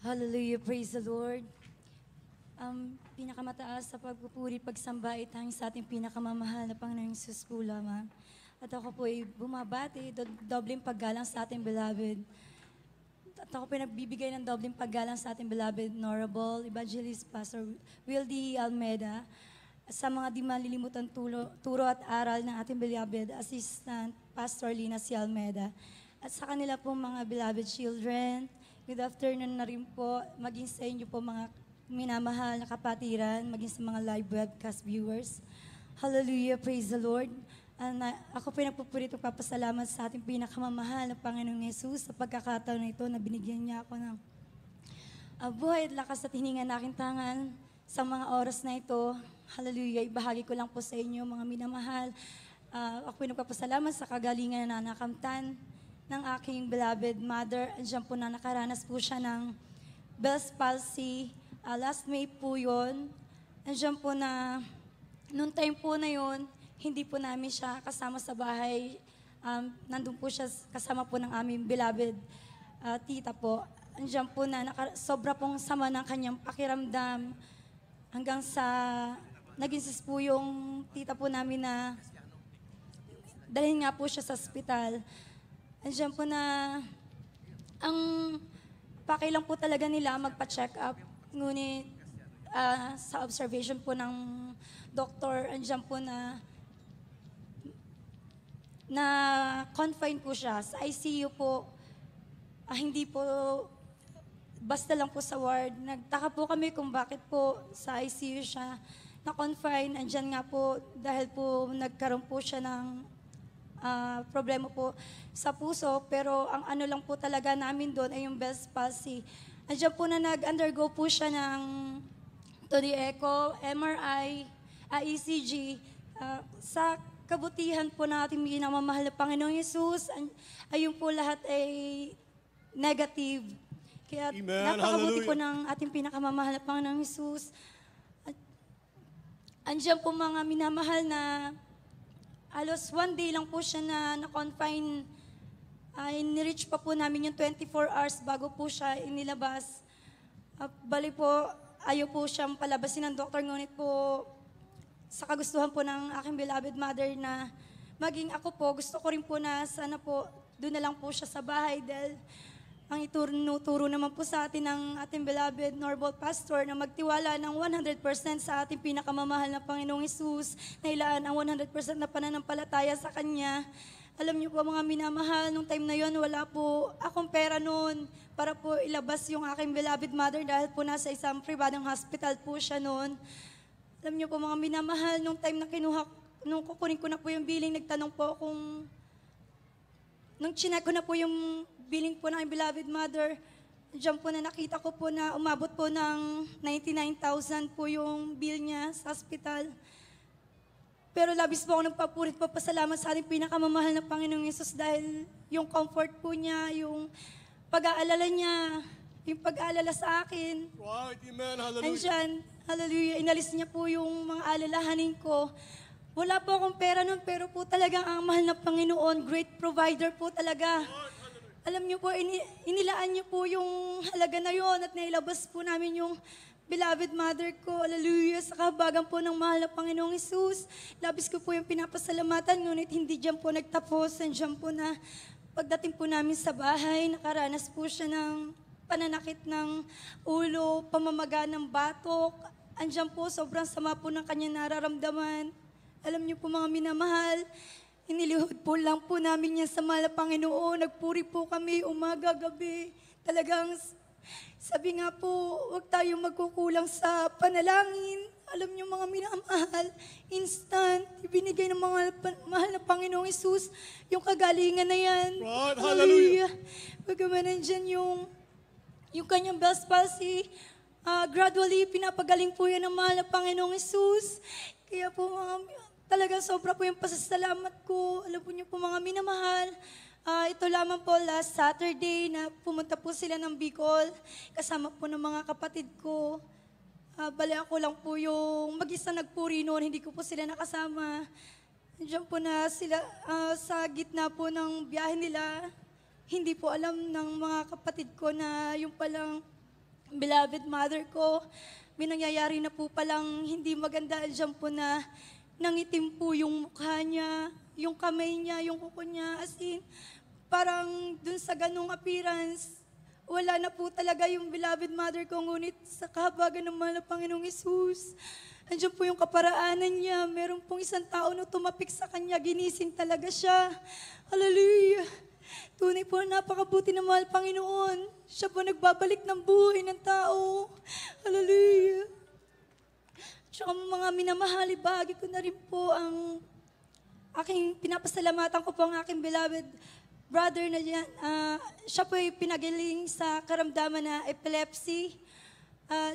Hallelujah, praise the Lord. Pinakamataas sa pagpupuri, pagsamba ay tanging sa ating pinakamamahal na Panginoong Jesus po lamang. At ako po ay bumabati, dobleng paggalang sa ating beloved. At ako po ay nagbibigay ng dobleng paggalang sa ating beloved Honorable Evangelist Pastor Wildy Almeida. Sa mga di malilimutan turo at aral ng ating beloved Assistant Pastor Lina C. Almeida. At sa kanila po mga beloved children, good afternoon na rin po, maging sa inyo po mga minamahal na kapatiran, maging sa mga live webcast viewers. Hallelujah, praise the Lord. Ako po ay nagpupurito papasalamat sa ating pinakamamahal na Panginoong Yesus sa pagkakataon na ito na binigyan niya ako ng buhay at lakas at hininga na aking tangan sa mga oras na ito. Hallelujah, ibahagi ko lang po sa inyo mga minamahal. Ako po ay nagpapasalamat sa kagalingan na nakamtan ng aking beloved mother. Andiyan po na nakaranas po siya ng Bell's palsy. Last May po yun. Andiyan po na, noong time po na yun, hindi po namin siya kasama sa bahay. Nandun po siya kasama po ng aming beloved tita po. Andiyan po na sobra pong sama ng kanyang pakiramdam hanggang sa naging sis po yung tita po namin na dalhin nga po siya sa ospital. Andiyan po na ang pakilang po talaga nila magpa-check up. Ngunit sa observation po ng doktor, andiyan po na confine po siya. Sa ICU po, hindi po, basta lang po sa ward. Nagtaka po kami kung bakit po sa ICU siya na-confine. Andiyan nga po dahil po nagkaroon po siya ng problema po sa puso. Pero ang ano lang po talaga namin doon ay yung Bell's palsy. Andiyan po na nag-undergo po siya ng Tony Echo, MRI, ECG. Sa kabutihan po natin minamamahal na Panginoong Yesus, ayun po lahat ay negative. Kaya Amen. napakabuti po Hallelujah. ng ating pinakamamahal na Panginoong Yesus. Andiyan po mga minamahal na alos one day lang po siya na-confine. Ni-reach pa po namin yung 24 hours bago po siya inilabas. Bali po, ayaw po siyang palabasin ng doktor, ngunit po sa kagustuhan po ng aking beloved mother na maging ako po, gusto ko rin po na sana po doon na lang po siya sa bahay dahil ang ituro naman po sa atin ng ating beloved Honorable Pastor na magtiwala ng 100% sa ating pinakamamahal na Panginoong Hesus, na ilaan ang 100% na pananampalataya sa Kanya. Alam niyo po mga minamahal, nung time na yon wala po akong pera noon para po ilabas yung aking beloved mother dahil po nasa isang pribadong hospital po siya noon. Alam niyo po mga minamahal, nung time na nung kukunin ko na po yung billing, nagtanong po akong, nung chinek ko na po yung billing po ng aking beloved mother, diyan po na nakita ko po na umabot po ng 99,000 po yung bill niya sa hospital. Pero labis po ako nagpapurit papasalamat sa ating pinakamamahal na Panginoong Yesus dahil yung comfort po niya, yung pag-aalala niya, yung pag-aalala sa akin. Right, amen, hallelujah. Andyan, hallelujah, inalis niya po yung mga alalahanin ko. Wala po akong pera nun, pero po talagang ang mahal na Panginoon, great provider po talaga. Alam niyo po, inilaan niyo po yung halaga na yon at nailabas po namin yung beloved mother ko, hallelujah, sa kahabagan po ng mahal na Panginoong Hesus. Labis ko po yung pinapasalamatan, ngunit hindi dyan po nagtapos. Andyan po na pagdating po namin sa bahay, nakaranas po siya ng pananakit ng ulo, pamamaga ng batok. Andyan po, sobrang sama po ng kanya nararamdaman. Alam niyo po mga minamahal, inilihod po lang po namin yan sa mahal na Panginoon. Nagpuri po kami umaga, gabi. Talagang sabi nga po, huwag tayong magkukulang sa panalangin. Alam niyo mga minamahal, instant, ibinigay ng mga mahal na Panginoong Hesus, yung kagalingan na yan. Right, hallelujah. Bagaman nandyan yung kanyang Bell's palsy, gradually pinapagaling po yan ng mahal na Panginoong Hesus. Kaya po talagang sobra po yung pasasalamat ko. Alam po niyo po mga minamahal, ito lamang po last Saturday na pumunta po sila ng Bicol kasama po ng mga kapatid ko. Bali ako lang po yung mag-isa nagpuri noon, hindi ko po sila nakasama. Diyan po na sila sa gitna po ng biyahe nila. Hindi po alam ng mga kapatid ko na yung palang beloved mother ko. May nangyayari na po palang hindi maganda. Diyan po na nangitim po yung mukha niya, yung kamay niya, yung kuko niya. As in, parang dun sa ganung appearance, wala na po talaga yung beloved mother ko. Ngunit sa kahabagan ng mahal na Panginoong Hesus, andiyan po yung kaparaanan niya. Meron pong isang tao na tumapik sa kanya, ginising talaga siya. Hallelujah! Tunay po, napakabuti ng mahal Panginoon. Siya po nagbabalik ng buhay ng tao. Hallelujah! Tsaka mga minamahali, bahagi ko na rin po ang aking pinapasalamatan ko po ang aking beloved brother na dyan. Siya po ay pinagaling sa karamdaman na epilepsy.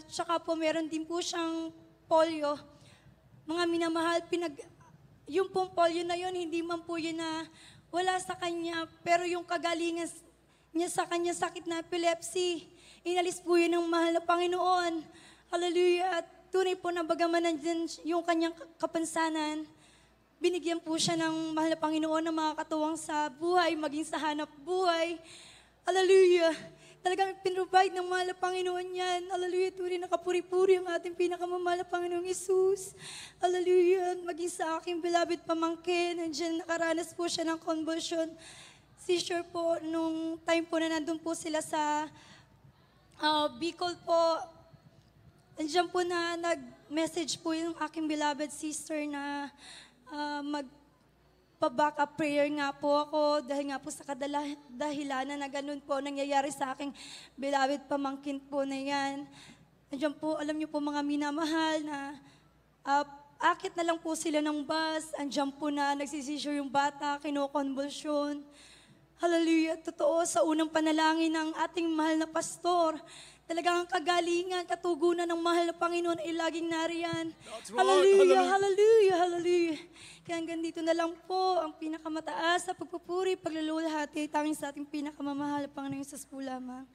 Tsaka po meron din po siyang polio. Mga minamahal, yung pong polio na yun, hindi man po yun na wala sa kanya, pero yung kagalingan niya sa kanya sakit na epilepsy, inalis po yun ng mahal na Panginoon. Hallelujah! At tunay po na bagaman nandyan yung kanyang kapansanan, binigyan po siya ng mahal na Panginoon na makakatuwang sa buhay, maging sa hanap buhay. Hallelujah! Talagang pinrovide ng mahal na Panginoon yan. Hallelujah! Tunay na kapuri-puri ang ating pinakamamahal na Panginoong Hesus. Hallelujah! Maging sa aking beloved pamangkin, nandiyan nakaranas po siya ng convulsion. Seizure po, nung time po na nandun po sila sa Bicol po, nandiyan po na nag-message po yung aking beloved sister na magpa-backup prayer nga po ako dahil nga po sa dahilanan na ganun po nangyayari sa aking beloved pamangkin po na yan. Nandiyan po, alam niyo po mga minamahal na akit na lang po sila ng bus, andiyan po na nagsisisure yung bata, kinokonvulsyon. Hallelujah! Totoo, sa unang panalangin ng ating mahal na pastor, talagang ang kagalingan, katugunan ng mahal na Panginoon ay laging nariyan. That's right. Hallelujah, Hallelujah. hallelujah, hallelujah. Kaya hanggang dito na lang po ang pinakamataas sa pagpupuri, pagluluwalhati, tanging sa ating pinakamamahal na Panginoon sa lamang.